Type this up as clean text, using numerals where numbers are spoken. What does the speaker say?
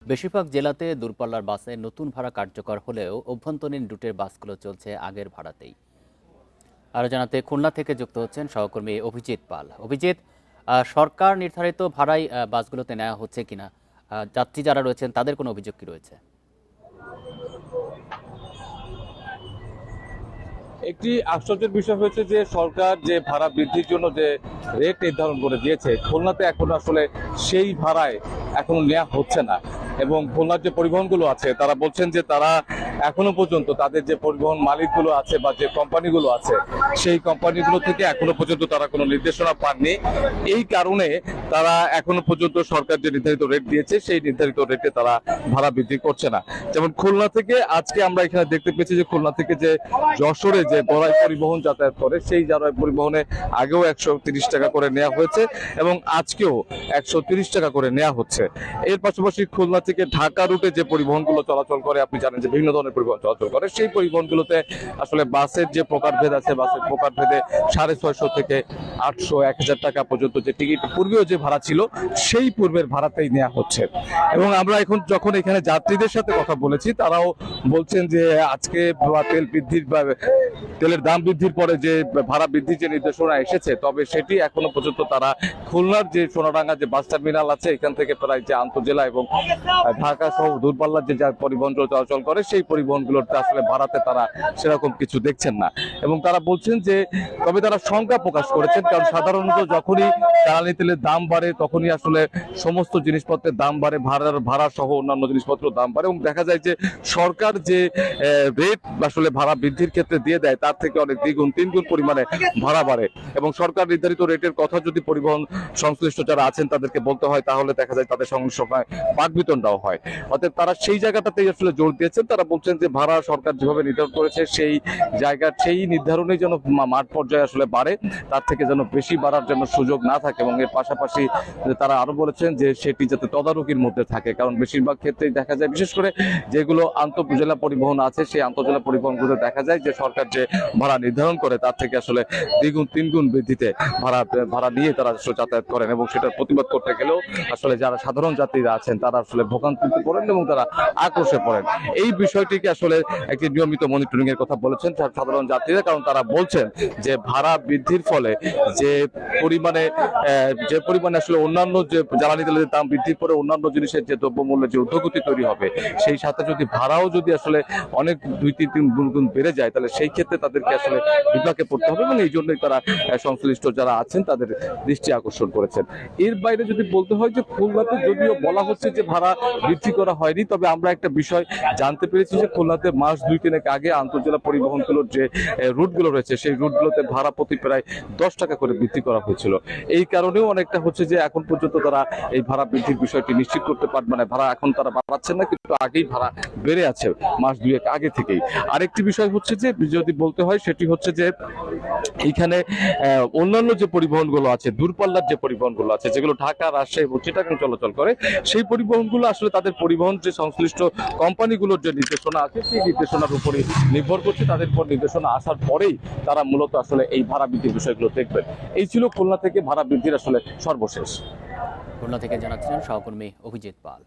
বেশিরভাগ জেলাতে দূরপাল্লার বাসে নতুন ভাড়া কার্যকর হলেও অভ্যন্তরীণ রুটের বাসগুলো চলছে আগের ভাড়াতেই। আরও জানাতে খুলনা থেকে যুক্ত হচ্ছেন সহকর্মী অভিজিৎ পাল। অভিজিৎ, সরকার নির্ধারিত ভাড়াই বাসগুলোতে নেওয়া হচ্ছে কিনা, যাত্রী যারা রয়েছেন তাদের কোনো অভিযোগ কি রয়েছে? একটি আশ্চর্যের বিষয় হয়েছে যে সরকার যে ভাড়া বৃদ্ধির জন্য যে রেট নির্ধারণ করে দিয়েছে, খুলনাতে এখনো আসলে সেই ভাড়ায় এখনো নেওয়া হচ্ছে না। এবং খুলনার যে পরিবহনগুলো আছে তারা বলছেন যে তারা এখনো পর্যন্ত তাদের যে পরিবহন মালিকগুলো আছে বা যে কোম্পানিগুলো আছে সেই কোম্পানিগুলো থেকে এখনো পর্যন্ত তারা কোনো নির্দেশনা পাননি। এই কারণে তারা এখনো পর্যন্ত সরকার যে নির্ধারিত রেট দিয়েছে সেই নির্ধারিত রেটে তারা ভাড়া বৃদ্ধি করছে না। যেমন খুলনা থেকে আজকে আমরা এখানে দেখতে পেয়েছি যে খুলনা থেকে যে যশোরে যে বড়াই পরিবহন যাতায়াত করে সেই বড়াই পরিবহনে আগেও 130 টাকা করে নেওয়া হয়েছে এবং আজকেও 130 টাকা করে নেওয়া হচ্ছে। এর পাশাপাশি খুলনা থেকে ঢাকা রুটে যে পরিবহনগুলো চলাচল করে, আপনি জানেন যে বিভিন্ন ধরনের পরিবহন চলাচল করে, সেই পরিবহনগুলোতে আসলে বাসের যে প্রকারভেদ আছে, বাসের প্রকারভেদে 650 থেকে 800 1000 টাকা পর্যন্ত যে টিকিট পূর্বেও যে ভাড়া ছিল সেই পূর্বের ভাড়াতেই নেওয়া হচ্ছে। এবং আমরা এখন যখন এখানে যাত্রীদের সাথে কথা বলেছি তারাও বলছেন যে আজকে তেল বৃদ্ধির বা তেলের দাম বৃদ্ধির পরে যে ভাড়া বৃদ্ধির যে নির্দেশনা এসেছে, তবে সেটি এখনো পর্যন্ত তারা খুলনার যে সোনাডাঙ্গা যে বাস টার্মিনাল আছে এখান থেকে প্রায় যে আন্তজেলা এবং ঢাকা সহ দূরপাল্লার যে পরিবহন চলাচল করে সেই পরিবহনগুলোতে আসলে ভাড়াতে তারা সেরকম কিছু দেখছেন না। এবং তারা বলছেন যে তবে তারা শঙ্কা প্রকাশ করেছেন, কারণ সাধারণত যখনই জ্বালানি তেলের দাম বাড়ে তখনই আসলে সমস্ত জিনিসপত্রের দাম বাড়ে, ভাড়া সহ অন্যান্য জিনিসপত্রের দাম বাড়ে এবং দেখা যায় যে সরকার যে রেট আসলে ভাড়া বৃদ্ধির ক্ষেত্রে দিয়ে দেয় তার থেকে অনেক দ্বিগুণ তিনগুণ পরিমাণে ভাড়া বাড়ে। এবং সরকার নির্ধারিত রেটের কথা যদি পরিবহন সংশ্লিষ্ট যারা আছেন তাদেরকে বলতে হয় তাহলে দেখা যায় তাদের সঙ্গে সময় বাকবিতণ্ডাও হয়। অতএব তারা সেই জায়গাটাতেই আসলে জোর দিয়েছেন। তারা বলছেন যে ভাড়া সরকার যেভাবে নির্ধারণ করেছে সেই জায়গার সেই নির্ধারণেই যেন মাঠ পর্যায়ে আসলে বাড়ে, তার থেকে যেন বেশি বাড়ার জন্য সুযোগ না থাকে। এবং এর পাশাপাশি তারা আরো বলেছেন যে সেটি যাতে তদারকির মধ্যে থাকে, কারণ বেশিরভাগ ক্ষেত্রেই দেখা যায় বিশেষ করে যেগুলো আন্তঃজেলা পরিবহন আছে সেই আন্তঃজেলা পরিবহনগুলো দেখা যায় যে সরকার যে ভাড়া নির্ধারণ করে তার থেকে আসলে দ্বিগুণ তিনগুণ বৃদ্ধিতে ভাড়া নিয়ে তারা যাতায়াত করেন। এবং সেটার প্রতিবাদ করতে গেলেও আসলে যারা সাধারণ যাত্রীরা আছেন তারা আসলে ভোগান্তিতে পড়েন এবং তারা আক্রোশে পড়েন। এই বিষয়টিকে আসলে একটি নিয়মিত মনিটরিং এর কথা বলেছেন সাধারণ যাত্রীরা, কারণ তারা বলছেন যে ভাড়া বৃদ্ধির ফলে যে পরিমাণে আসলে অন্যান্য যে জ্বালানি তেলের দাম বৃদ্ধির পরে অন্যান্য জিনিসের যে দ্রব্যমূল্যের যে ঊর্ধ্বগতি তৈরি হবে, সেই সাথে যদি ভাড়াও যদি আসলে অনেক 2-3 গুণ বেড়ে যায় তাহলে সেই ক্ষেত্রে তাদেরকে আসলে বিপাকে পড়তে হবে। এবং এই জন্যই তারা সংশ্লিষ্ট যারা আছেন তাদের দৃষ্টি আকর্ষণ করেছেন। এর বাইরে যদি বলতে হয় যে খুলনাতে যদিও বলা হচ্ছে যে ভাড়া বৃদ্ধি করা হয়নি, তবে আমরা একটা বিষয় জানতে পেরেছি যে খুলনাতে মাস 2-3 আগে আন্তঃজেলা পরিবহনগুলোর যে রুটগুলো রয়েছে সেই রুটগুলোতে ভাড়া প্রতি প্রায় 10 টাকা করে বৃদ্ধি করা হয়েছিল। এই কারণেও অনেকটা হচ্ছে যে এখন পর্যন্ত তারা এই ভাড়া বৃদ্ধির বিষয়টি নিশ্চিত করতে পারবে, মানে ভাড়া এখন তারা বাড়াচ্ছেন না, কিন্তু আগেই ভাড়া বেড়ে আছে মাস 2 আগে থেকেই। আরেকটি বিষয় হচ্ছে যে যদি বলতে হয় সেটি হচ্ছে যে এইখানে অন্যান্য যে পরিবহনগুলো আছে, দূরপাল্লার যে পরিবহনগুলো আছে যেগুলো ঢাকা, রাজশাহী এবং চিটাগাং চলাচল করে, সেই পরিবহনগুলো আসলে তাদের পরিবহন যে সংশ্লিষ্ট কোম্পানিগুলোর যে নির্দেশনা আছে সেই নির্দেশনার উপরই নির্ভর করছে। তাদের উপর নির্দেশনা আসার পরেই তারা মূলত আসলে এই ভাড়া বৃদ্ধির বিষয়গুলো দেখবেন। এই ছিল খুলনা থেকে ভাড়া বৃদ্ধির আসলে সর্বশেষ। খুলনা থেকে জানাচ্ছিলেন সহকর্মী অভিজিৎ পাল।